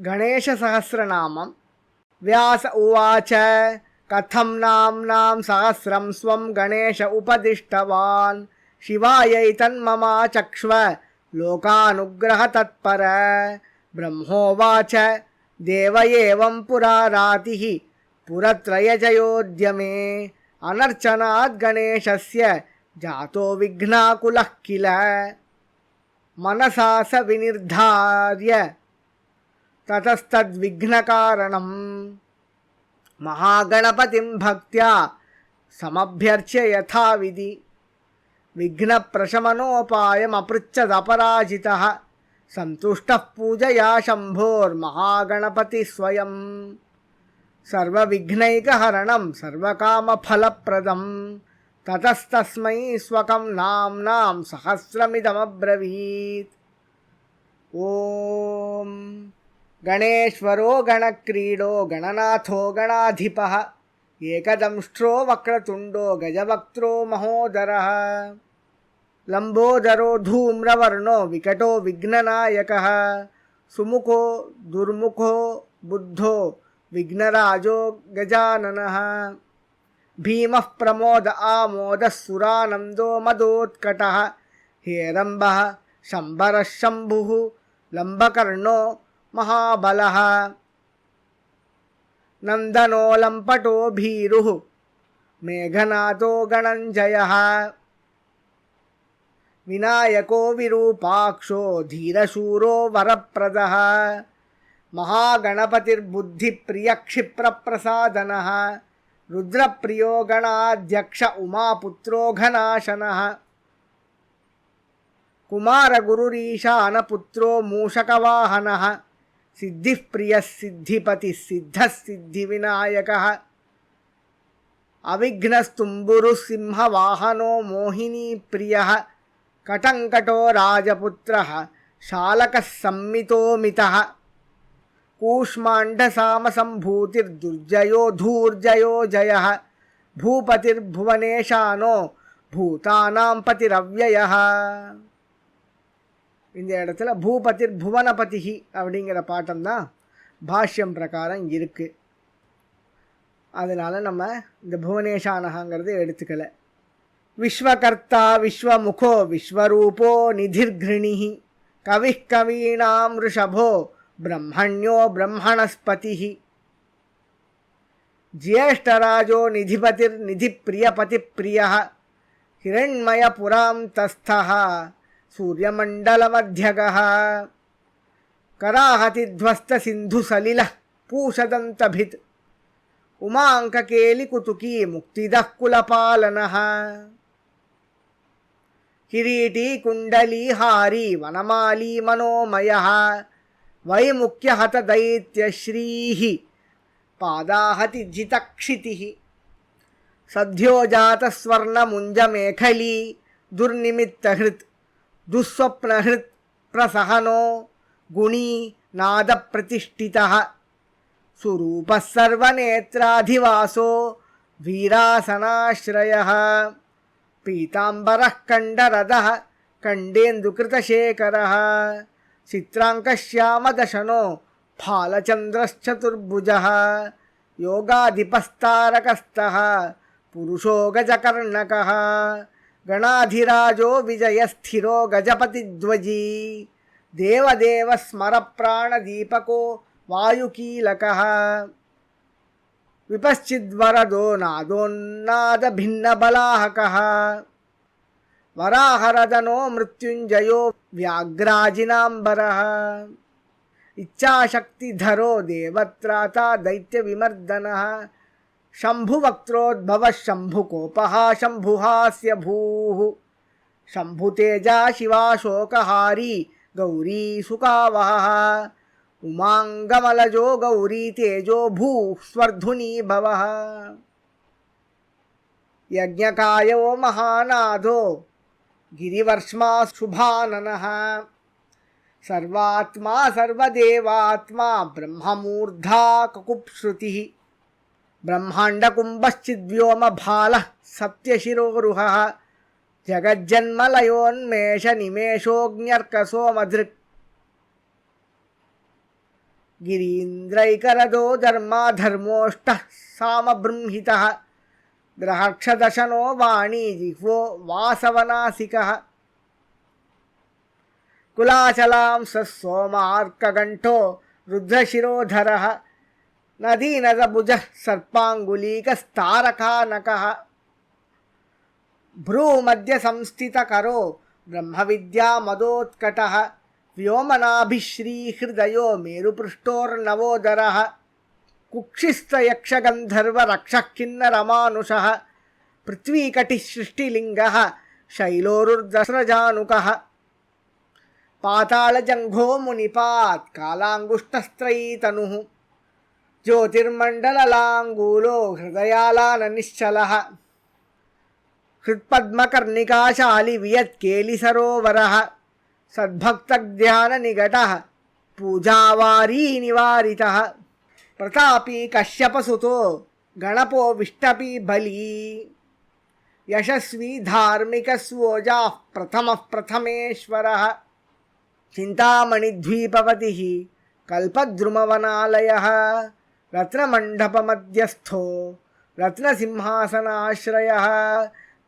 गणेशसहस्रनामं। व्यास उवाच कथं नाम्नां सहस्रं स्वं गणेश उपदिष्टवान् शिवायैतन्ममाचक्ष्व लोकानुग्रहतत्पर। ब्रह्मोवाच देव एवं पुरा रातिः पुरत्रयजयोद्यमे अनर्चनाद् गणेशस्य जातो विघ्नाकुलः किल। मनसा स विनिर्धार्य ततस्तद्विघ्नकारणं महागणपतिं भक्त्या समभ्यर्च्य यथाविधि। विघ्नप्रशमनोपायमपृच्छदपराजितः सन्तुष्टः पूजया शम्भोर्महागणपतिः स्वयं। सर्वविघ्नैकहरणं सर्वकामफलप्रदं ततस्तस्मै स्वकं नाम्नां सहस्रमिदमब्रवीत्। ॐ गणेश्वरो गणक्रीडो गणनाथो गणाधिपः एकदंष्ट्रो वक्रतुण्डो गजवक्त्रो महोदरः। लम्बोदरो धूम्रवर्णो विकटो विघ्ननायकः सुमुखो दुर्मुखो बुद्धो विघ्नराजो गजाननः। भीमः प्रमोद आमोदः सुरानन्दो मदोत्कटः हेरम्बः शम्बरः शम्भुः लम्बकर्णो महाबलः। नन्दनो लम्पटो भीरुः मेघनादो गणञ्जयः। विनायको विरूपाक्षो धीरशूरो वरप्रदः महागणपतिर्बुद्धिप्रियक्षिप्रप्रसादनः। रुद्रप्रियो गणाध्यक्ष उमापुत्रो घनाशनः। कुमारगुरुरीशानपुत्रो मूषकवाहनः। सिद्धिः प्रियः सिद्धिपतिः सिद्धः सिद्धिविनायकः। अविघ्नस्तुम्बुरुः सिंहवाहनो मोहिनीप्रियः। कटङ्कटो राजपुत्रः शालकः सम्मितोमितः। कूष्माण्डसामसम्भूतिर्दुर्जयो धूर्जयो जयः। भूपतिर्भुवनेशानो भूतानां பதிரவ்யயः. இந்த இடத்துல பூபதிர் புவனபதிஹி அப்படிங்கிற பாட்டம் தான் பாஷ்யம் பிரகாரம் இருக்கு. அதனால நம்ம இந்த புவனேஷானகங்கிறத எடுத்துக்கல. விஸ்வகர்த்தா விஸ்வமுகோ விஸ்வரூபோ நிதிர்கிருணிஹி கவிः கவீனாம் ऋषभो ब्रह्मण्यो ब्रह्मणस्पतिः. ज्येष्ठराजो निधिपतिर्निधिप्रियपतिप्रियः हिरण्मयपुरान्तस्थः सूर्यमण्डलमध्यगः. कराहतिध्वस्तसिन्धुसलिलः पूषदन्तभित् उमाङ्ककेलिकुतुकी मुक्तिदः कुलपालनः. किरीटी कुण्डलीहारी वनमाली मनोमयः वैमुख्यहतदैत्यश्रीः पादाहति जितक्षितिः. सद्योजातस्वर्णमुञ्जमेखली दुर्निमित्तहृत् दुःस्वप्नहृत् प्रसहनो गुणी नादप्रतिष्ठितः. सुरूपः सर्वनेत्राधिवासो वीरासनाश्रयः. पीताम्बरः कण्डरदः कण्डेन्दुकृतशेखरः. चित्राङ्कश्यामदशनो फालचन्द्रश्चतुर्भुजः. योगाधिपस्तारकस्तः पुरुषो गजकर्णकः. गणाधिराजो विजयस्थिरो गजपतिध्वजी. देवदेव स्मरप्राणदीपको वायुकीलकः. विपश्चिद्वरदो नादोन्नादभिन्नबलाहकः. वराहरदनो मृत्युञ्जयो व्याघ्राजिनाम्बरः. इच्छाशक्तिधरो देवत्राता दैत्यविमर्दनः. शम्भुवक्त्रोद्भवः शम्भुकोपः शम्भुहास्य भूः. शम्भुतेजा शिवाशोकहारी गौरी सुकावहः. उमाङ्गमलजो गौरी तेजो भूः स्वर्धुनी भवः. यज्ञकायो महानादो गिरिवर्ष्मा शुभाननः. सर्वात्मा सर्वदेवात्मा ब्रह्ममूर्धा ककुप्श्रुतिः. ब्रह्माण्डकुम्भश्चिद्व्योमभालः सप्तशिरोरुहः. जगज्जन्मलयोन्मेष निमेषोऽग्न्यर्कसोमधृक्. गिरीन्द्रैकरदो धर्मोष्टः सामबृंहितः ग्रहक्षदशनो वाणी जिह्वो वासवनासिकः कुलाचलां सोमार्कगण्ठो रुद्रशिरोधरः नदीनदभुजः सर्पाङ्गुलीकस्तारकानकः भ्रूमध्यसंस्थितकरो ब्रह्मविद्यामदोत्कटः व्योमनाभिश्रीहृदयो मेरुपृष्ठोर्नवोदरः कुक्षिस्थयक्षगन्धर्वरक्षः किन्नरमानुषः पृथ्वीकटिसृष्टिलिङ्गः शैलोरुर्दस्रजानुकः पातालजङ्घो मुनिपात् कालाङ्गुष्ठस्त्रयी तनुः ज्योतिर्मण्डललाङ्गूलो हृदयालाननिश्चलः हृत्पद्मकर्णिकाशाली वियत्केलिसरोवरः सद्भक्तध्याननिगटः पूजावारी निवारितः प्रतापी कश्यपसुतो गणपो विष्टपी बली यशस्वी धार्मिकस्वोजाः प्रथमेश्वरः चिन्तामणिद्वीपपतिः कल्पद्रुमवनालयः रत्नमण्डपमध्यस्थो रत्नसिंहासनाश्रयः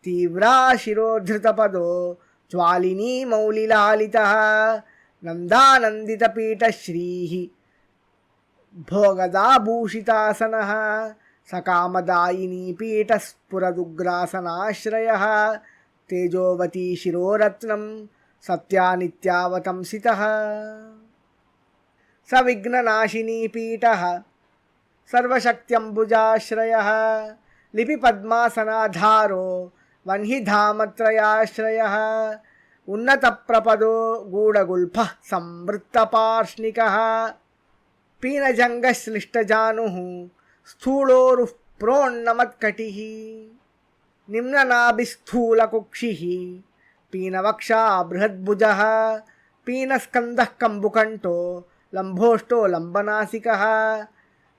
तीव्राशिरोधृतपदो ज्वालिनी मौलिलालितः नन्दानन्दितपीठश्रीः भोगदाभूषितासनः सकामदायिनी पीठस्फुरदुग्रासनाश्रयः तेजोवती शिरोरत्नं सत्यानित्यावतंसितः सविघ्ननाशिनी पीठः सर्वशक्त्यम्बुजाश्रयः लिपिपद्मासनाधारो वह्निधामत्रयाश्रयः उन्नतप्रपदो गूढगुल्फः संवृत्तपार्ष्णिकः पीनजङ्गश्लिष्टजानुः स्थूलोरुः प्रोन्नमत्कटिः निम्ननाभिस्थूलकुक्षिः पीनवक्षा बृहद्भुजः पीनस्कन्धः कम्बुकण्ठो लम्भोष्टो लम्बनासिकः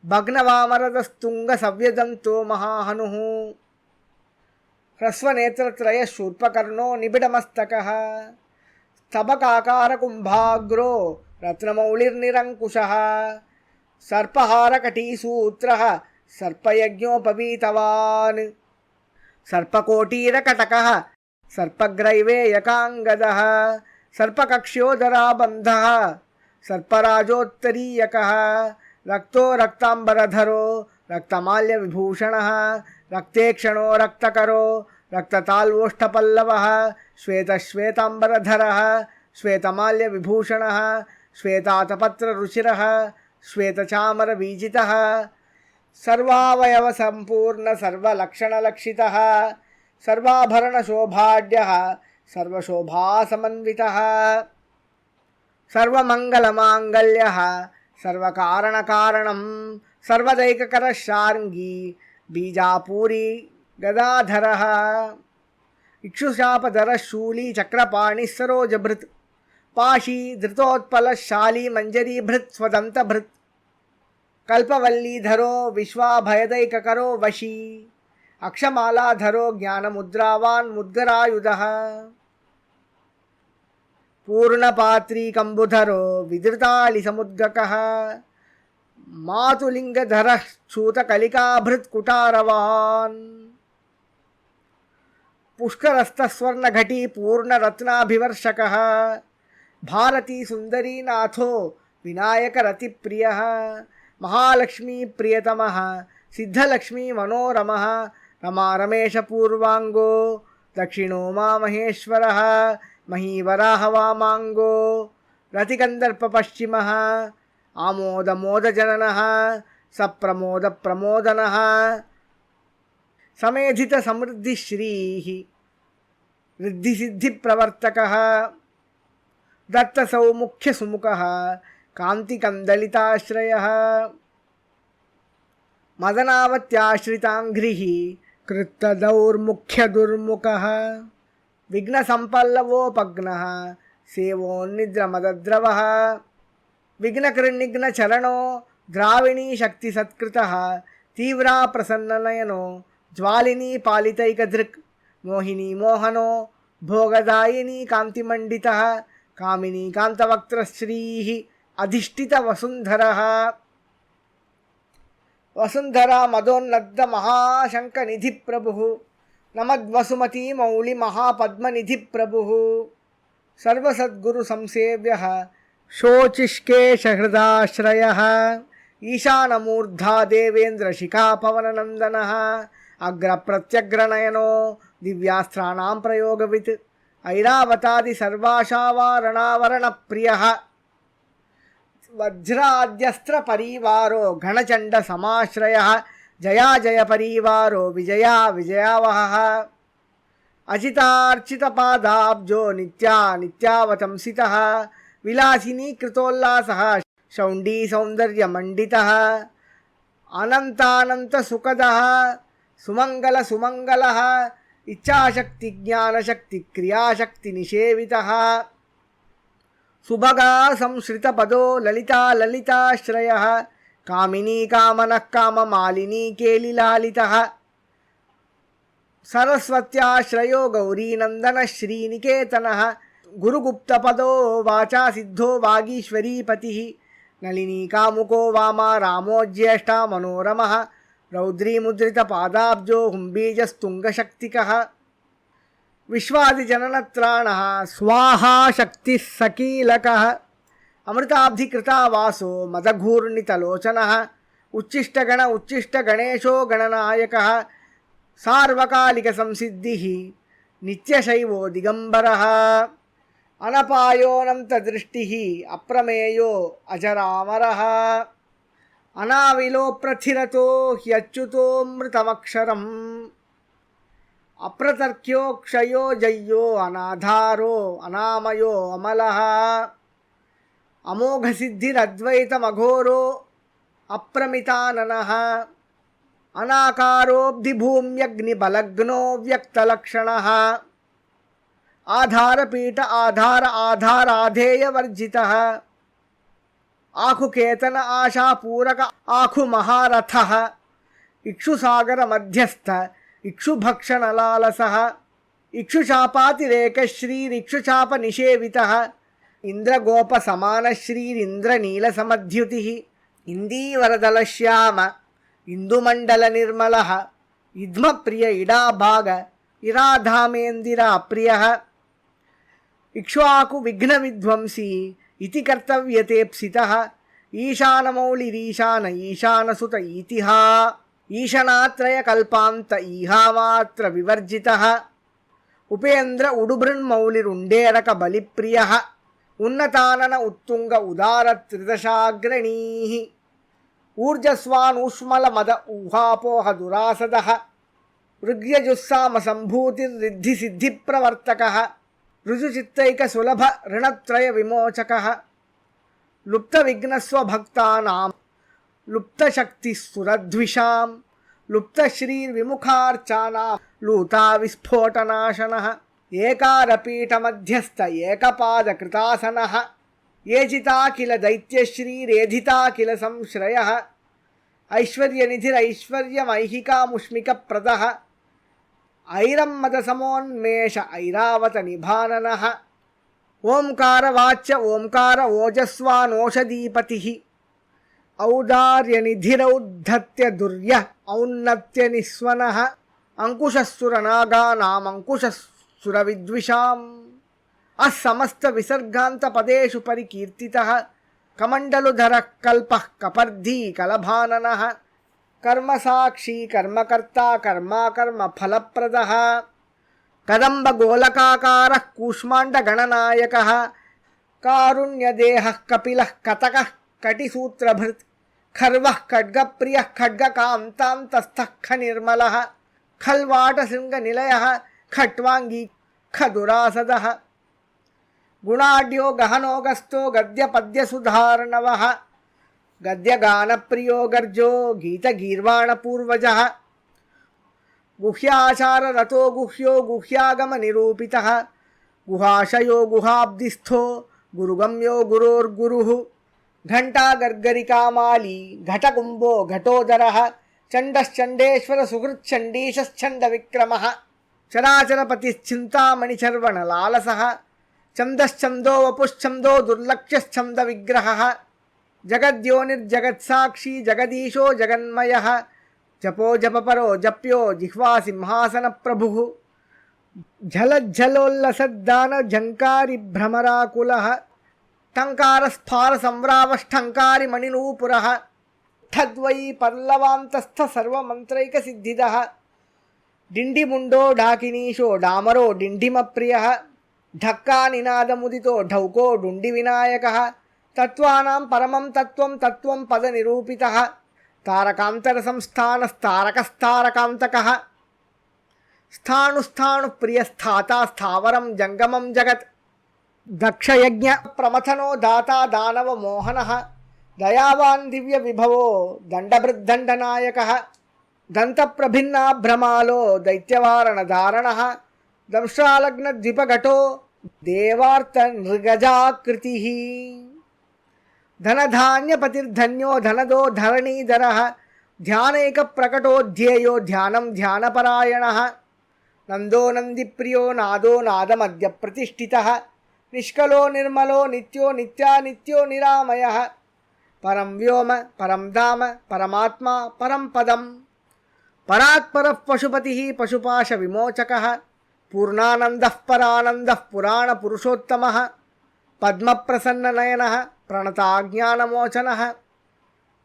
भग्नवामरदस्तुङ्गसव्यदन्तो महाहनुः ह्रस्वनेत्रत्रयः शूर्पकर्णो निबिडमस्तकः स्तबकाकारकुम्भाग्रो रत्नमौलिर्निरङ्कुशः सर्पहारकटीसूत्रः सर्पयज्ञोपवीतवान् सर्पकोटीरकटकः सर्पग्रैवेयकाङ्गदः सर्पकक्ष्योदराबन्धः सर्पराजोत्तरीयकः रक्तो रक्ताम्बरधरो रक्तमाल्यविभूषणः रक्तेक्षणो रक्तकरो रक्तताल्वोष्ठपल्लवः श्वेतश्वेताम्बरधरः श्वेतमाल्यविभूषणः श्वेतातपत्ररुचिरः श्वेतचामरवीजितः सर्वावयवसम्पूर्णसर्वलक्षणलक्षितः सर्वाभरणशोभाढ्यः सर्वशोभासमन्वितः सर्वमङ्गलमाङ्गल्यः सर्वकारणकारणं सर्वदैककरः शार्ङ्गी बीजापूरी गदाधरः इक्षुशापधरः शूली चक्रपाणिः सरोजभृत् पाशी धृतोत्पलः शाली मञ्जरीभृत् स्वदन्तभृत् कल्पवल्लीधरो विश्वाभयदैककरो वशी अक्षमालाधरो ज्ञानमुद्रावान् मुद्गरायुधः पूर्णपात्रीकम्बुधरो विधृतालिसमुद्गकः मातुलिङ्गधरः छूतकलिकाभृत्कुटारवान् पुष्करस्थस्वर्णघटी पूर्णरत्नाभिवर्षकः भारती सुन्दरीनाथो विनायकरतिप्रियः महालक्ष्मीप्रियतमः सिद्धलक्ष्मी मनोरमः रमारमेशपूर्वाङ्गो दक्षिणो मामहेश्वरः महीवराहवामाङ्गो रतिकन्दर्पपश्चिमः आमोदमोदजननः सप्रमोदप्रमोदनः समेधितसमृद्धिश्रीः रिद्धिसिद्धिप्रवर्तकः दत्तसौमुख्यसुमुखः कान्तिकन्दलिताश्रयः मदनावत्याश्रिताङ्घ्रिः कृत्तदौर्मुख्यदुर्मुखः विघ्नसम्पल्लवोपघ्नः सेवोन्निद्रमदद्रवः विघ्नकृन्निघ्नचरणो द्राविणी शक्तिसत्कृतः तीव्रा प्रसन्ननयनो ज्वालिनी पालितैकधृक् मोहिनी मोहनो भोगदायिनी कान्तिमण्डितः कामिनी कान्तवक्त्रश्रीः అధిష్ఠిత వసుంధరః. వసుంధరా మదోన్నద్ద మహాశంఖ నిధి ప్రభుః నమద్వసుమతీ మౌళి మహాపద్మనిధి ప్రభుః. సర్వసద్గురు సంసేవ్యః శోచిష్కేశ హృదాశ్రయః. ఈశానమూర్ధా దేవేంద్ర శిఖా పవననందనః. అగ్రప్రత్యగ్రనయనో దివ్యాస్త్రాణాం ప్రయోగవిత్. ఐరావతాది సర్వాశావారణావరణ ప్రియః. వజ్రాద్యస్త్ర పరివారో ఘనచండ సమాశ్రయః. జయా జయ పరివారో విజయా విజయావహః. అజితార్చిత పాదాబ్జో నిత్యా నిత్యావతంసితః. విలాసినీ కృతోల్లాసః శౌండీ సౌందర్యమండితః. అనంతానంత సుఖదః సుమంగళ సుమంగళః. ఇచ్ఛాశక్తి జ్ఞానశక్తి క్రియాశక్తి నిషేవితః. సుభగా సంశ్రిత పదో లలితా లలితాశ్రయః. కామినీ కామనః కామమాలినీ కేలిలాలితః. సరస్వత్యాశ్రయో గౌరీనందన శ్రీనికేతనః. గురుగుప్తపదో వాచా సిద్ధో వాగీశ్వరీపతిః. నళినీ కాముకో వామా రామో జ్యేష్ఠా మనోరమః. రౌద్రీముద్రిత పాదాబ్జో హుంబీజస్తుంగశక్తికః. విశ్వాదిజననత్రాణః స్వాహా శక్తిః సకీలకః. అమృతాబ్ధికృతావాసో మదఘూర్ణితలోచనః. ఉచ్ఛిష్టగణ ఉచ్ఛిష్టగణేశో గణనాయకః. సార్వకాలిక సంసిద్ధిః నిత్యశైవో దిగంబరః. అనపాయోనంత దృష్టిః అప్రమేయో అజరామరః. అనావిలోప్రథిరతో హ్యచ్యుతోమృతమక్షరం. అప్రతర్క్యో క్షయో జయ్యో అనాధారో అనామయో అమలః. అమోఘసిద్ధిరద్వైతమఘోరో అప్రమితాననః. అనాకారోబ్ధిభూమ్యగ్నిబలగ్నో వ్యక్తలక్షణః. ఆధారపీఠ ఆధార ఆధారాధేయవర్జితః. ఆఖుకేతన ఆశాపూరక ఆఖుమహారథః. ఇక్షుసాగర మధ్యస్థ ఇక్షుభక్షణలాలసః. ఇక్షుశాపాతిరేకశ్రీరిక్షుశాప నిషేవితః. ఇంద్రగోప సమానశ్రీరింద్రనీలసమధ్యుతిః. ఇందీవరదలశ్యామ ఇందుమండల నిర్మలః. ఇద్మప్రియ ఇడాభాగ ఇరాధామేందిరా ప్రియః. ఇక్ష్వాకు విఘ్న విధ్వంసీ ఇతి కర్తవ్యతేప్సితః. ఈశానమౌళిరీశాన ఈశానసుత ఈతిహా. ఈశనాత్రయ కల్పాంత ఈహామాత్ర వివర్జితః. ఉపేంద్ర ఉడుబృన్మౌళిరుండేరక బలిప్రియః. ఉన్నతానన ఉత్తుంగ ఉదార త్రిదశాగ్రణీః. ఊర్జస్వానూష్మల మద ఊహాపోహ దురాసదః. ఋగ్యజుస్సామ సంభూతిర్రిద్ధి సిద్ధి ప్రవర్తకః. రుజుచిత్తైక సులభ ऋणत्रय విమోచకః. లుప్త విఘ్నస్వభక్తానాం లుప్త శక్తి సురద్విషాం. లుప్త శ్రీర్విముఖార్చానాం లూతా విస్ఫోటనాశనః. ఏకారపీఠ మధ్యస్థ ఏకపాద కృతాసనః. ఏజితాఖిల దైత్యశ్రీరేధితాఖిల సంశ్రయః. ఐశ్వర్యనిధిరైశ్వర్యమైహికాముష్మికప్రదః. ఐరమ్మద సమోన్మేష ఐరావత నిభాననః. ఓంకారవాచ్య ఓంకార ఓజస్వానోషధీపతిః. ఔదార్యనిధిరౌద్ధత్య దుర్యః ఔన్నత్య నిస్వనః. అంకుశస్సురనాగానామంకుశస్సురవిద్విషాం. అస్సమస్త విసర్గాంత పదేషు పరికీర్తితః. కమండలుధరః కల్పః కపర్ధీ కలభాననః. కర్మసాక్షి కర్మకర్తా కర్మాకర్మ ఫలప్రదః. కదంబ గోలకాకారః కూష్మాండగణనాయకః. కారుణ్యదేహః కపిలః కతకః కటిసూత్రభృత్. ఖర్వః ఖడ్గప్రియః ఖడ్గకాంతాంతస్థః ఖనిర్మలః. ఖల్వాటశృంగనిలయః ఖట్వాంగీ ఖదురాసదః. గుణాఢ్యో గహనోగస్తో గద్యపద్యసుధార్ణవః. గద్యగానప్రియో గర్జో గీతగీర్వాణపూర్వజః. గుహ్యాచారరతో గుహ్యో గుహ్యాగమనిరూపితః. గుహాశయో గుహాబ్దిస్థో గురుగమ్యో గురోర్గురుః. ఘంటాగర్గరికామాలీ ఘటకుంభో ఘటోదరః. చండశ్చండేశ్వర సుహృచ్ఛండీశశ్చండవిక్రమः. చరాచరపతిశ్చింతామణిచర్వణలాలసः. ఛందశ్చందో వపుశ్చందో దుర్లక్ష్యశ్చందవిగ్రహः. జగద్యోనిర్జగత్సాక్షి జగదీశో జగన్మయః జపో జపపరో జప్యో జిహ్వా సింహాసన ప్రభుః ఝలజ్జలోల్లసద్దాన ఝంకారి భ్రమరాకులః టంకారస్ఫార సంవ్రావష్టంకారి మణినూపురః తద్వై పల్లవాంతస్థ సర్వమంత్రైక సిద్ధిదః డిండిముండో డాకినీశో డామరో డిండిమప్రియః ఢక్కా నినాదముదితో ఢౌకో డుండి వినాయకః తత్వానాం పరమం తత్వం తత్వం పద నిరూపితః తారకాంతర సంస్థానస్తారకస్తారకాంతకః స్థాణుస్థాణు ప్రియస్థాత స్థావరం జంగమం జగత్ దక్షయజ్ఞ ప్రమథనో దాతా దానవ మోహనః దయావాన్ దివ్య విభవో దండభృద్దండనాయకః దంతప్రభిన్నాభ్రమాలో దైత్యవారణ ధారణః దంశాలగ్న ద్విపఘటో దేవార్త నృగజాకృతిః ధనధాన్యపతిర్ధన్యో ధనదో ధరణీధరః ధ్యానైక ప్రకటోధ్యేయో ధ్యానం ధ్యానపరాయణః నందో నందిప్రియో నాదో నాదమద్య ప్రతిష్ఠితః నిష్కలో నిర్మలో నిత్యో నిత్యానిత్యో నిరామయః పరం వ్యోమ పరం ధామ పరమాత్మా పరం పదం పరాత్పరః పశుపతిః పశుపాశ విమోచకః పూర్ణానందః పరానందః పురాణ పురుషోత్తమః పద్మప్రసన్ననయనః ప్రణతాజ్ఞానమోచనః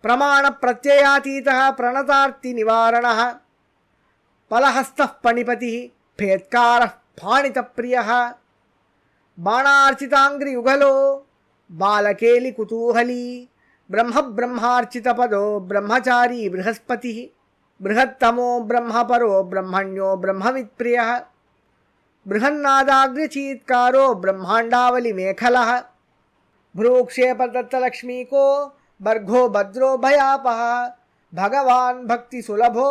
ప్రమాణ ప్రత్యయాతీతః ప్రణతార్తి నివారణః పలహస్తః పణిపతిః ఫేత్కారః పాణితప్రియః బాణార్చితాంగ్రియుగలో బాలకేలి కుతూహలీ బ్రహ్మార్చితపదో బ్రహ్మచారీ బృహస్పతిః బృహత్తమో బ్రహ్మపరో బ్రహ్మణ్యో బ్రహ్మవిత్ప్రియః బృహన్నాదాగ్ర్యచీత్కారో బ్రహ్మాండావలి మేఖలః భ్రూక్షేపదత్తలక్ష్మీకో బర్గో భద్రో భయాపహ భగవాన్ భక్తి సులభో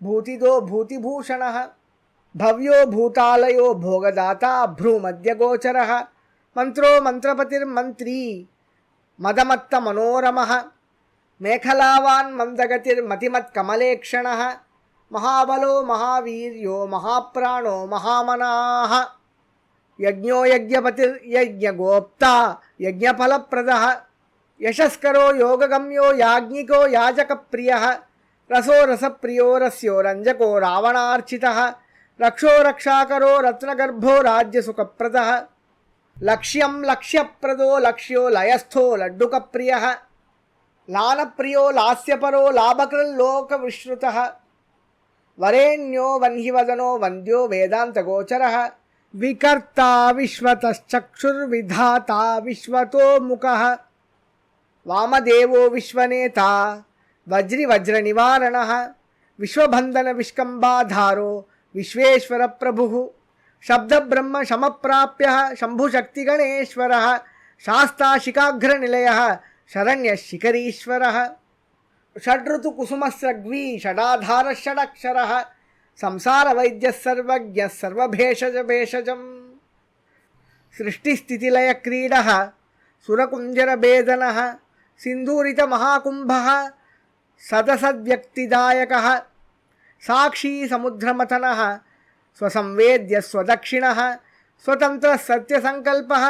భూతిదో భూతిభూషణః భవ్యో భూతాలయో భోగదాతా భ్రూమధ్యగోచరః మంత్రో మంత్రపతిర్మంత్రీ మదమత్త మనోరమః మేఖలావాన్ మందగతిర్మతిమత్కమలేక్షణః మహాబలో మహావీర్యో మహాప్రాణో మహామనాః యజ్ఞో యజ్ఞపతిర్యజ్ఞగోప్తా యజ్ఞఫలప్రదః యశస్కరో యోగగమ్యో యాజ్ఞికో యాజకప్రియః రసో రసప్రియో రస్యో రంజకో రావణార్చితః రక్షో రక్షాకరో రత్నగర్భో రాజ్యసుఖప్రదః లక్ష్యం లక్ష్యప్రదో లక్ష్యో లయస్థో లడ్డుకప్రియః లానప్రియో లాస్యపరో లాభకృల్లోకవిశ్రుతః వరేణ్యో వన్హివదనో వంద్యో వేదాంతగోచరః వికర్తా విశ్వతశ్చక్షుర్విధాతా విశ్వతో ముఖః వామదేవో విశ్వనేతా వజ్రనివారణః విశ్వబంధన విష్కంబాధారో విశ్వేశ్వర ప్రభుః శబ్దబ్రహ్మ సమప్రాప్య శంభుశక్తిగణేశ్వరః శాస్తాశిఖాగ్రనిలయః శరణ్యశిఖరీశ్వరః షడ్ఋతుకుసుమస్రగ్వీ షడాధార షడక్షరః సంసారవైద్యः సర్వజ్ఞः సర్వభేషజం సృష్టిస్థితిలయక్రీడः సురకుంజరభేదనः సింధూరితమహాకుంభः సదసద్వ్యక్తిదాయకः సాక్షీ సముద్రమథనः స్వసంవేద్య స్వదక్షిణः స్వతంత్ర సత్యసంకల్పः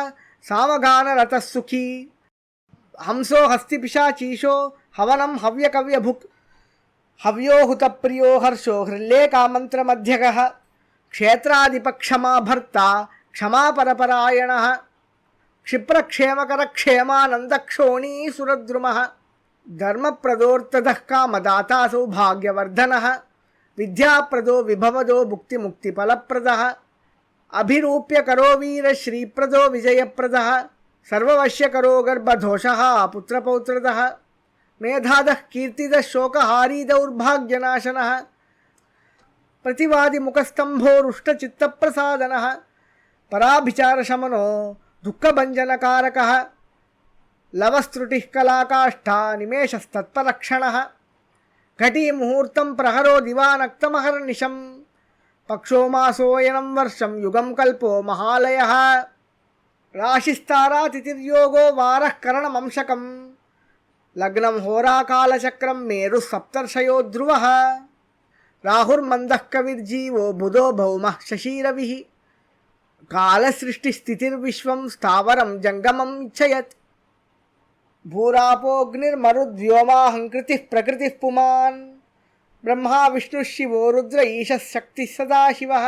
సామగానరతः సుఖీ హంసో హస్తిపిశాచీశో హవనం హవ్యకవ్యభుక్ హవ్యోహుతప్రియో హర్షో హృల్లేకామంత్రమధ్యగः క్షేత్రాధిపక్షమా భర్త క్షమాపరపరాయణः క్షిప్రక్షేమకరక్షేమానందక్షోణీ సురద్రుమः ధర్మప్రదోర్తదః కామదాతా సౌభాగ్యవర్ధనः విద్యాప్రదో విభవదో భుక్తిముక్తిఫలప్రదः అభిరూప్యకరో వీరశ్రీప్రదో విజయప్రదः సర్వవశ్యకరో గర్భదోషः పుత్రపౌత్రదः మేధాదః కీర్తిదः శోకహారీ దౌర్భాగ్యనాశనः ప్రతివాదిముఖస్తంభో రుష్టచిత్తప్రసాదనः పరాభిచారశమనో దుఃఖభంజనకారకः లవస్త్రుటిః కళాకాష్ఠా నిమేషస్తత్పరక్షణः ఘటీముహూర్తం ప్రహరో దివానక్తమహర్నిశం పక్షో మాసోయనం వర్షం యుగం కల్పో మహాలయः రాశిస్తారాతిథిర్యోగో వారః కరణమంశకం లగ్నం హోరాకాలచక్రం మేరు సప్తర్షయో ధ్రువః రాహుర్మందః కవిర్జీవో బుధో భౌమః శశీరవిః కాలసృష్టిస్థితిర్విశ్వం స్థావరం జంగమం ఇచ్చయత్ भूरापोऽग्निर्मरुद्व्योमाहङ्कृतिः प्रकृतिः पुमान् ब्रह्मा विष्णुः शिवो रुद्र ईशः शक्तिः सदाशिवः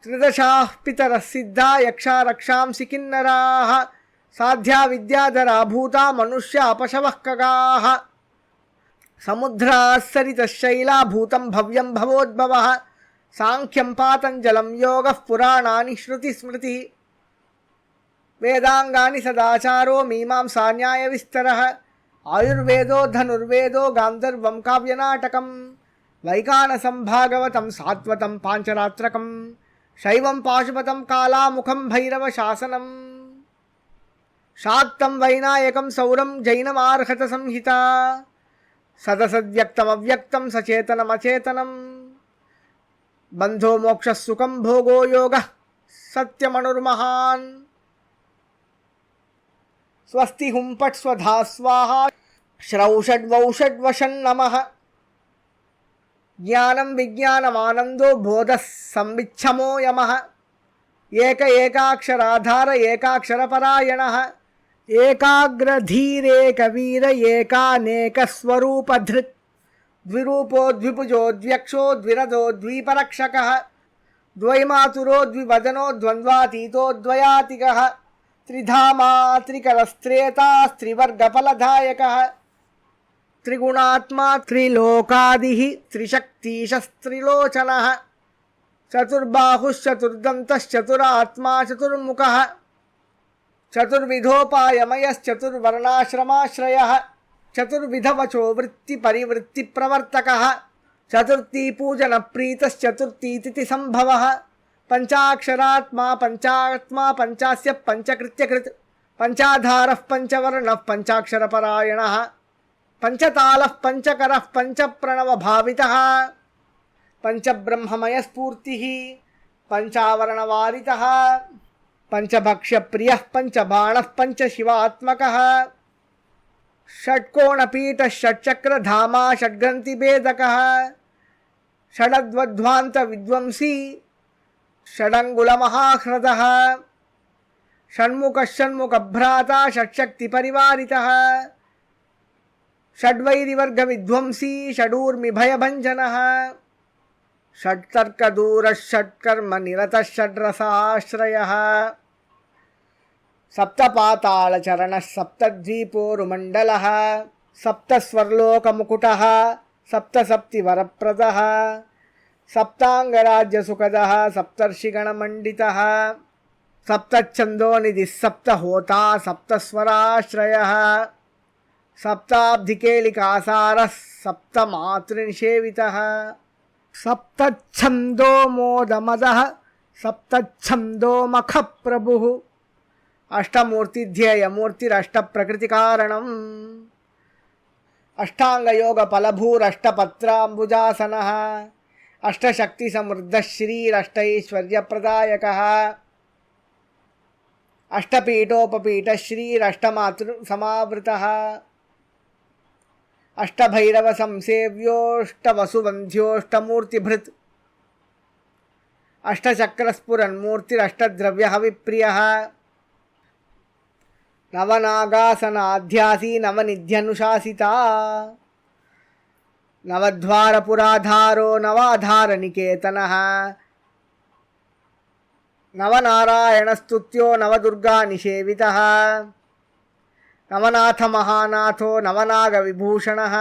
त्रिदशाः पितरः सिद्धा यक्षा रक्षांसि किन्नराः साध्या विद्याधरा भूता मनुष्या अपशवः खगाः समुद्राः सरितः शैला भूतं भव्यं भवोद्भवः सांख्यं पातञ्जलं योगः पुराणानि श्रुतिस्मृतिः वेदांगानि सदाचारो मीमांसा न्यायविस्तरः आयुर्वेदो धनुर्वेदो गान्धर्वं काव्यनाटकं वैकानसं भागवतं सात्वतं पाञ्चरात्रकं शैवं पाशुपतं कालामुखं भैरवशासनं शाक्तं वैनायकं सौरं जैनमार्हत संहिता सदसद्व्यक्तमव्यक्तं सचेतनमचेतनं बन्धो मोक्षः सुखं भोगो योगः सत्यमनुर्महान् स्वस्ति हुं पट् स्वधा स्वाहा श्रौषड्वौषड्वशन् नमः ज्ञानं विज्ञानमानन्दो बोधः संविच्छमो यमः एक एकाक्षराधार एकाक्षरपरायणः एकाग्रधीरेकवीर एकानेकस्वरूपधृत् द्विरूपो द्विभुजो द्व्यक्षो द्विरदो द्विपरक्षकः द्वैमातुरो द्विवदनो द्वन्द्वातीतो द्वयातिकः त्रिधामा त्रिकरस्त्रेतास्त्रिवर्गफलदायकः त्रिगुणात्मा त्रिलोकादिः त्रिशक्तिशस्त्रिलोचनः चतुर्बाहुश्चतुर्दन्तश्चतुरात्मा चतुर्मुखः चतुर्विधोपायमयश्चतुर्वर्णाश्रमाश्रयः चतुर्विधवचो वृत्तिपरिवृत्तिप्रवर्तकः चतुर्थी पूजनप्रीतश्चतुर्थीतिथिसम्भवः पंचाक्षरात्मा पंचात्मा पंचास्य पंचकृत्यकृत् पंचाधारः पंचवर्णः पंचाक्षरपरायणः पंचतालः पंचकरः पंचप्रणवभावितः पंचब्रह्ममयस्फूर्तिः पंचावरणवारितः पंचभक्ष्यप्रियः पंचबाणः पंचशिवात्मकः षट्कोणपीठः षट्चक्रधामा षड्ग्रन्थिभेदकः षडद्वध्वान्तविद्वंसी षडङ्गुलमहाह्रदः षण्मुखः षण्मुखभ्राता षट्शक्तिपरिवारितः षड्वैरिवर्गविध्वंसी षडूर्मिभयभञ्जनः षट्तर्कदूरः षट्कर्मनिरतः षड्रसाश्रयः सप्तपातालचरणः सप्तद्वीपोरुमण्डलः सप्तस्वर्लोकमुकुटः सप्तसप्तिवरप्रदः सप्तांगराज्यसुखदः सप्तर्षिगणमण्डितः सप्तच्छन्दोनिधिः सप्तहोता सप्तस्वराश्रयः सप्ताब्धिकेलिकासारः सप्तमातृनिषेवितः सप्तच्छन्दो मोदमदः सप्तच्छन्दोमखप्रभुः अष्टमूर्तिध्येयमूर्तिरष्टप्रकृतिकारणम् अष्टांगयोगफलभूरष्टपत्राम्बुजासनः अष्टशक्तिसमृद्धः श्रीरष्टैश्वर्यप्रदायकः अष्टपीठोपपीठः श्रीरष्टमातृसमावृतः अष्टभैरवसंसेव्योऽष्टवसुवन्ध्योऽष्टमूर्तिभृत् अष्टचक्रस्फुरन्मूर्तिरष्टद्रव्यहविप्रियः नवनागासनाध्यासी नवनिध्यनुशासिता नवद्वारपुराधारो नवाधारनिकेतनः नवनारायणस्तुत्यो नवदुर्गानिषेवितः नवनाथमहानाथो नवनागविभूषणः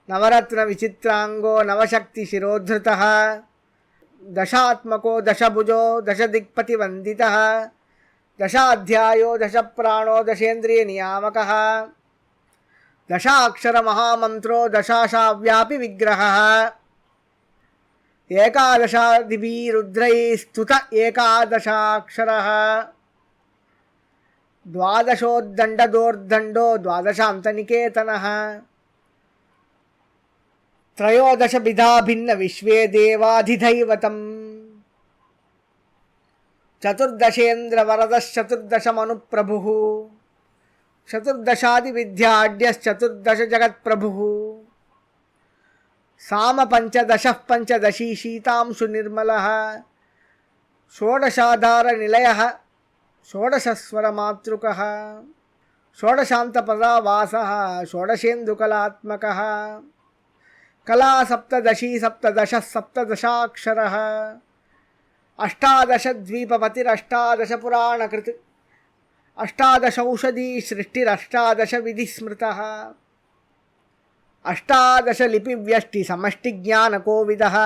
नवरत्नविचित्राङ्गो नवशक्तिशिरोद्धृतः दशात्मको दशभुजो दशदिक्पतिवन्दितः दशाध्यायो दशप्राणो दशेन्द्रियनियामकः दशाक्षरमहामन्त्रो दशाशाव्यापि विग्रहः एकादशादिभिरुद्रैः स्तुत एकादशाक्षरः द्वादशोद्दण्डदोर्दण्डो द्वादशान्तनिकेतनः त्रयोदशविधा भिन्नविश्वे देवाधिदैवतम् चतुर्दशेन्द्रवरदश्चतुर्दशमनुप्रभुः चतुर्दशादिविद्याढ्यश्चतुर्दशजगत्प्रभुः सामपञ्चदशः पञ्चदशी शीतांशुनिर्मलः षोडशाधारनिलयः षोडशस्वरमातृकः షోడశాంతపదావాసः షోడశేందుకలాత్మకः కళా సప్తదశీ సప్తదశ సప్తదశాక్షరः అష్టాదశద్వీపపతిరష్టాదశ పురాణకృత్ అష్టాదశౌషధీ సృష్టిరష్టాదశ విధిస్మృతः అష్టాదశ లిపివ్యష్టి సమష్టిజ్ఞానకోవిదः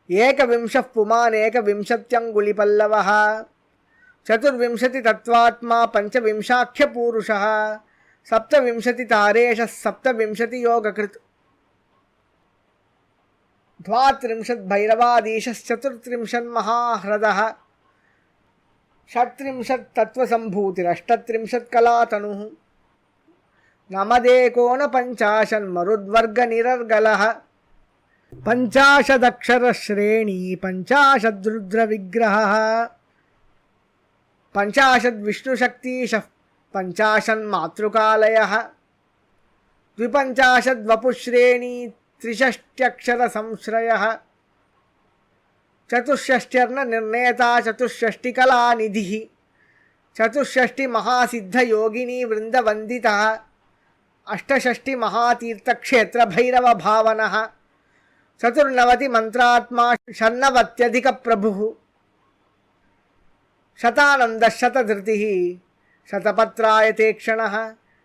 ఏకవింశః పుమానేకవింశత్యంగుళిపల్లవः చతుర్వింశతితత్వాత్మా పంచవింశాఖ్యపూరుషः సప్తవింశతితారేషः సప్తవింశతియోగకృత్ ద్వాత్రింశద్భైరవాదీశశ్చతుర్త్రింశన్మహాహ్రదः షట్త్రింశత్తత్వసంభూతిరష్టత్రింశత్కళాతనుः నమదేకోనపంచాశన్మరుద్వర్గనిరర్గలः పంచాశదక్షరశ్రేణీ పంచాశద్రుద్రవిగ్రహः పంచాశద్విష్ణుశక్తిశः పంచాశన్మాతృకాలయः ద్విపంచాశద్వపుశ్రేణీ త్రిషష్ట్యక్షరసంశ్రయः చతుషష్ట్యర్ణనిర్ణేతా చతుషష్టికళానిధిः చతుషష్టిమహాసిద్ధయోగినీ వృందవందితः అష్టషష్టిమహాతీర్థక్షేత్రభైరవభావనः చతుర్నవతిమంత్రాత్మా షణ్ణవత్యధికప్రభుः శతానందశతధృతిः శతపత్రాయతేక్షణः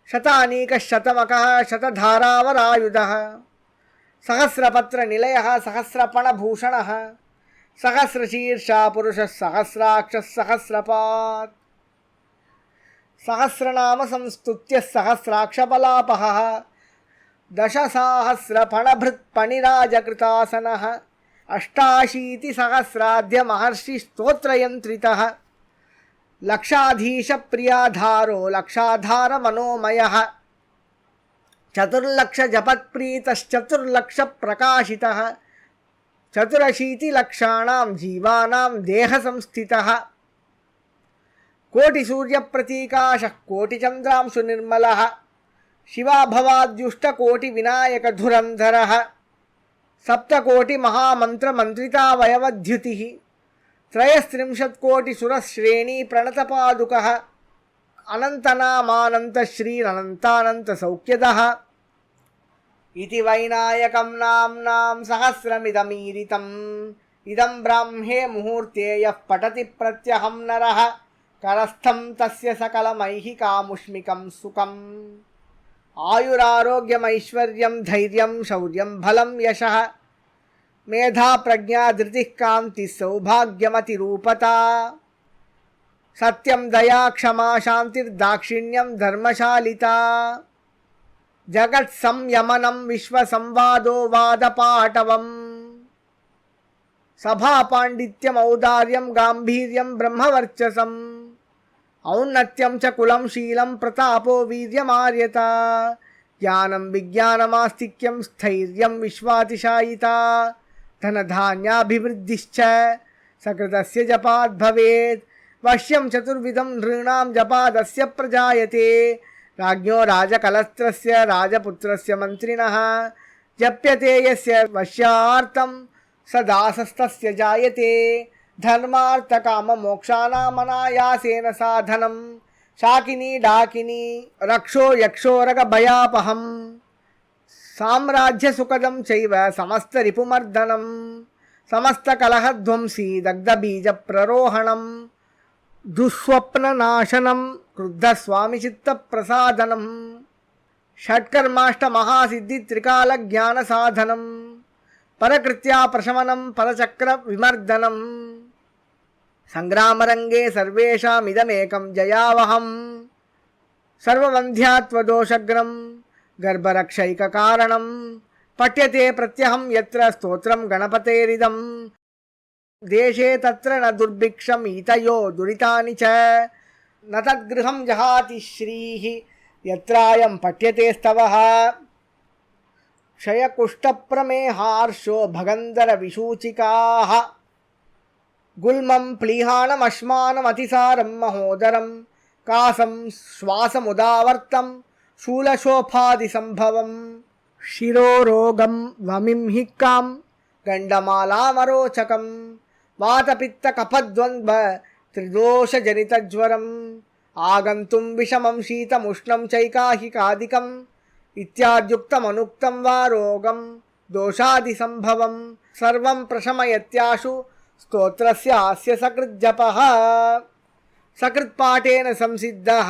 శతానీకశతమకः శతధారావరాయుధः సహస్రపత్రనిలయः సహస్రపణభూషణः సహస్రశీర్షా పురుషः సహస్రాక్షः సహస్రపాత్ సహస్రనామ సంస్తుత్య సహస్రాక్షపలాపః దశసాహస్రఫణభృత్పణిరాజకృతాసనः అష్టాశీతిసహస్రాద్య మహర్షిస్తోత్రయంత్రితः లక్షాధీశప్రియాధారో లక్షాధారమనోమయः చతుర్లక్షజపత్ప్రీతశ్చతుర్లక్షప్రకాశితः చతురశీతిలక్షాణాం జీవానాం దేహసంస్థితः కోటిసూర్యప్రతీకాశः కోటిచంద్రాంశునిర్మలः శివాభవాద్యుష్టకోటివినాయకధురంధరः సప్తకోటిమహామంత్రమంత్రితావయవద్యుతిः త్రయస్త్రింశత్కోటిసురశ్రేణీ ప్రణతపాదుకः అనంతనామానంతశ్రీరనంతానంతసౌఖ్యదः ఇతి వైనాయకం నామ్నాం సహస్రమిదమీరితం ఇదం బ్రాహ్మే ముహూర్తే యః పఠతి ప్రత్యహం నరః కరస్థం తస్య సకలమైహికాముష్మికం సుఖం ఆయురారోగ్యమైశ్వర్యం ధైర్యం శౌర్యం బలం యశః మేధా ప్రజ్ఞా ధృతిః కాంతి సౌభాగ్యమతిరూపతా సత్యం దయా క్షమా శాంతిర్దాక్షిణ్యం ధర్మశాలితా జగత్ సంయమనం విశ్వసంవాదో వాదపాటవం సభాపాండిత్యం ఔదార్యం గాంభీర్యం బ్రహ్మవర్చసం ఔన్నత్యం చ కులం శీలం ప్రతాపో వీర్యమార్యత జ్ఞానం విజ్ఞానమాస్తిక్యం స్థైర్యం విశ్వాతిశాయితా ధనధాన్యాభివృద్ధిశ్చ సకృతస్య జపాద్ భవేత్ వశ్యం చతుర్విధం నృణాం జపాదస్య ప్రజాయతే రాజ్ఞో రాజకలస్త్రస్య రాజపుత్రస్య మంత్రిణః జప్యతే యస్య వశ్యార్థం స దాసస్తస్య జాయతే ధర్మార్థకామమోక్షానామనాయాసేన సాధనం శాకినీ డాకినీ రక్షో యక్షోరగభయాపహం సామ్రాజ్యసుఖదం చైవ సమస్తరిపుమర్దనం సమస్తకలహధ్వంసీ దగ్ధబీజప్రరోహణం దుఃస్వప్ననాశనం క్రుద్ధస్వామిచిత్తప్రసాదనం షట్కర్మాష్టమహాసిద్ధిత్రికాలజ్ఞానసాధనం పరకృత్యా ప్రశమనం పరచక్ర విమర్దనం సంగ్రామరంగే సర్వేషామిదమేకం జయావహం సర్వవంధ్యాత్వదోషగ్రం గర్భరక్షైకకారణం పఠ్యతే ప్రత్యహం యత్ర స్తోత్రం గణపతేరిదం దేశే తత్ర న దుర్భిక్షం ఈతయో దురితాని చ న తద్గృహం జహాతి శ్రీః యత్రాయం పఠ్యతే స్తవః క్షయకుష్ఠప్రమేహార్షో భగంధర విశూచికాః గుల్మం ప్లీహాణమశ్మానమతిసారం మహోదరం కాసం శ్వాసముదావర్తం శూలశోఫాదిసంభవం శిరోరోగం వమింహిక్కాం గండమాలామరోచకం వాతపిత్తకఫద్వంద్వ త్రిదోషజనితజ్వరం ఆగంతుం విషమం శీతముష్ణం చైకాహికాదికం ఇత్యాద్యుక్తమనుక్తం వా రోగం దోషాది సంభవం సర్వం ప్రశమయత్యాశు స్తోత్రస్య ఆస్య సకృజ్జపః సకృత్పాఠేన సంసిద్ధః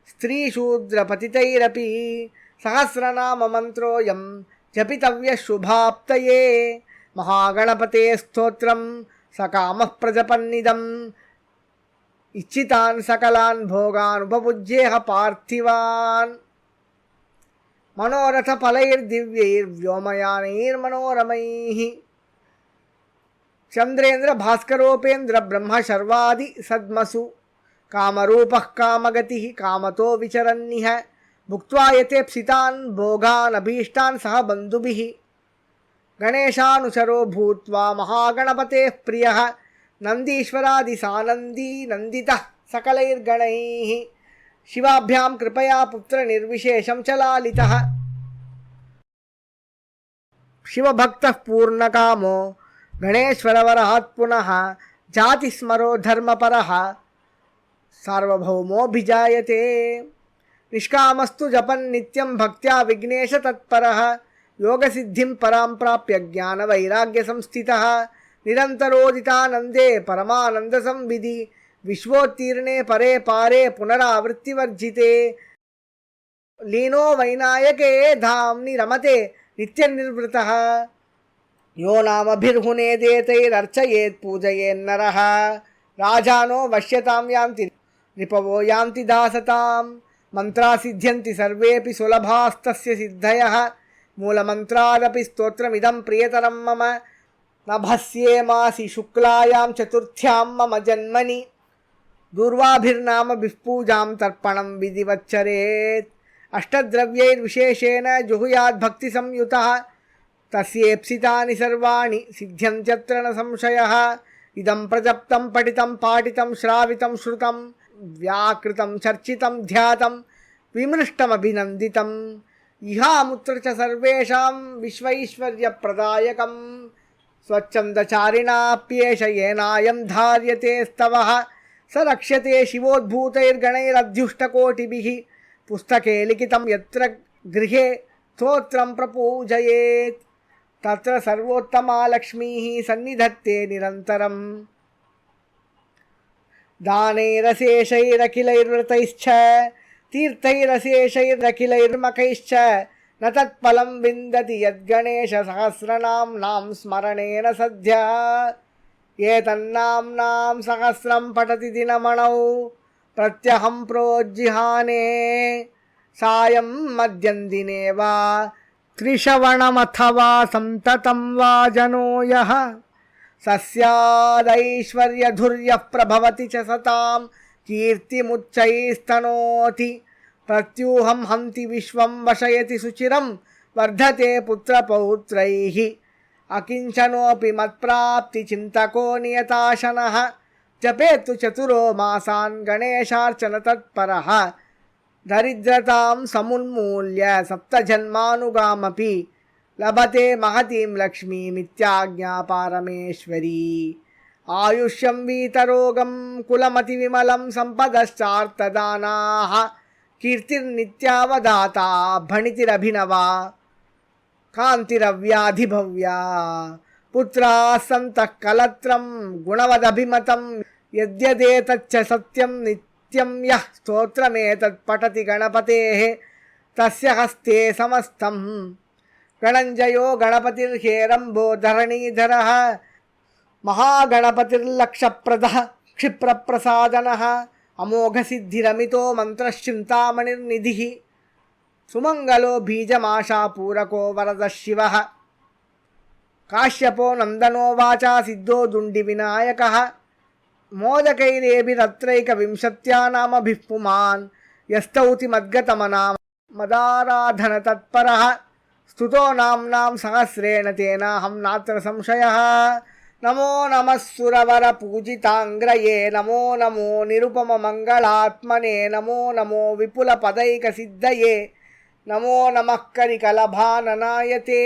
స్త్రీశూద్రపతితైరపి సహస్రనామ మంత్రోయం జపితవ్యః శుభాప్తయే మహాగణపతే స్తోత్రం సకామః ప్రజపన్నిదం ఇచ్చితాన్ సకలాన్ భోగాన్ ఉపభుజ్యేహ పార్థివాన్ మనోరథ ఫలైర్దివ్యైర్వ్యోమయానైర్మనోరమైః చంద్రేంద్ర భాస్కరోపేంద్ర బ్రహ్మ శర్వాది సద్మసు కామరూపః కామగతిః కామతో విచరన్నిహ భుక్త్వా యతేప్సితాన్ భోగాన్ అభీష్టాన్ సహ బంధుభిః గణేశానుచరో భూత్వా మహాగణపతేః ప్రియః నందీశ్వరాది సానందీ నందితః సకలైర్గణైః శివాభ్యాం కృపయా పుత్ర నిర్విశేషం చ లాలితః శివభక్తః పూర్ణకామో గణేశ్వరవరహాత్ పునః జాతిస్మరో ధర్మపరః సార్వభౌమోభిజాయతే నిష్కామస్తు జపన్ నిత్యం భక్త్యా విఘ్నేశ తత్పరః యోగసిద్ధిం పరాం ప్రాప్య జ్ఞానవైరాగ్య సంస్థితః నిరంతరోదితానందే పరమానంద సంవిధి విశ్వోత్తీర్ణే పరే పారే పునరావృత్తివర్జితే లీనో వైనాయకే ధామ్ని రమతే నిత్యనిర్వృతః యో నామభిర్హునేదేతైరర్చయేత్ పూజయేన్నరః రాజానో వశ్యతాం యాంతి రిపవో యాంతి దాసతాం మంత్రా సిద్ధ్యంతి సర్వేపి సులభాస్తస్య సిద్ధయః మూలమంత్రాదపి స్తోత్రమిదం ప్రియతరం మమ నభస్యేమాసి శుక్లాయాం చతుర్థ్యాం మమ జన్మని దూర్వాభిర్నామభిః పూజాం తర్పణం విధివచ్చరేత్ అష్టద్రవ్యైర్విశేషేణ జుహుయాద్భక్తి సంయుతః తస్యేప్సితాని సర్వాణి సిద్ధ్యంత్యత్ర న సంశయః ఇదం ప్రజప్తం పఠితం పాఠితం శ్రావితం శ్రుతం వ్యాకృతం చర్చితం ధ్యాతం విమృష్టమభినందితం ఇహాముత్ర చ సర్వేషాం విశ్వైశ్వర్యప్రదాయకం స్వచ్ఛందచారిణాప్యేష ఏనాయం ధార్యతే స్తవః స రక్ష్యతే శివోద్భూతైర్గణైరధ్యుష్టకోటిభిః పుస్తకే లిఖితం యత్ర గృహే స్తోత్రం ప్రపూజయేత్ తత్ర సర్వోత్తమా లక్ష్మీః సన్నిధత్తే నిరంతరం దానైరశేషైరఖిలైర్వ్రతైశ్చ తీర్థైరశేషైరఖిలైర్మఖైశ్చ న తత్ఫలం విందతి యద్గణేశ సహస్రనామ్నాం స్మరణేన సద్య ఏతన్నామ్నాం సహస్రం పఠతి దినమణౌ ప్రత్యహం ప్రోజ్జిహానే సాయం మద్యం దినే వా త్రిశ్రవణమథవా సంతతం వా జనో యః సస్యాదైశ్వర్యధుర్యః ప్రభవతి చ సతాం కీర్తిముచ్చైస్తనోతి ప్రత్యూహం హంతి విశ్వం వశయతి సుచిరం వర్ధతే పుత్రపౌత్రైః అకించనోపి మత్ప్రాప్తి చింతకో నియతాశనః జపేత్తు చతురో మాసాన్ గణేశార్చన తత్పరః దరిద్రతాం సమున్మూల్య సప్తజన్మానుగామపి లభతే మహతీం లక్ష్మీమిత్యాజ్ఞా పారమేశ్వరీ ఆయుష్యం వీతరోగం కులమతి విమలం సంపదశ్చార్తదానాః కీర్తిర్నిత్యావదాతా భణితిరభినవా కాంతిరవ్యాధిభవ్యా పుత్రాः సంతః కలత్రం గుణవదభిమతం యద్యదేతచ్చ సత్యం నిత్యం యః స్తోత్రమేతత్ పఠతి గణపతేః తస్య హస్తే సమస్తం గణంజయో గణపతిర్హేరంబో ధరణీధరః మహాగణపతిర్లక్షప్రదః క్షిప్రప్రసాదనః అమోఘసిద్ధిరమితో మంత్రశ్చింతామణిర్నిధిః సుమంగళో బీజమాశాపూరకో వరదः శివः కాశ్యపో నందనో వాచా సిద్ధో దుండి వినాయకः మోదకైరేభిరత్రైకవింశత్యా నామభిః పుమాన్ యస్తౌతి మద్గతమనా మదారాధన తత్పరః స్తుతో నామ్నాం సహస్రేణ తేనాహం నాత్ర సంశయః నమో నమః సురవర పూజితాంగ్రయే నమో నమో నిరుపమ మంగళాత్మనే నమో నమో విపుల పదైక సిద్ధయే నమో నమః కరికలభాననాయతే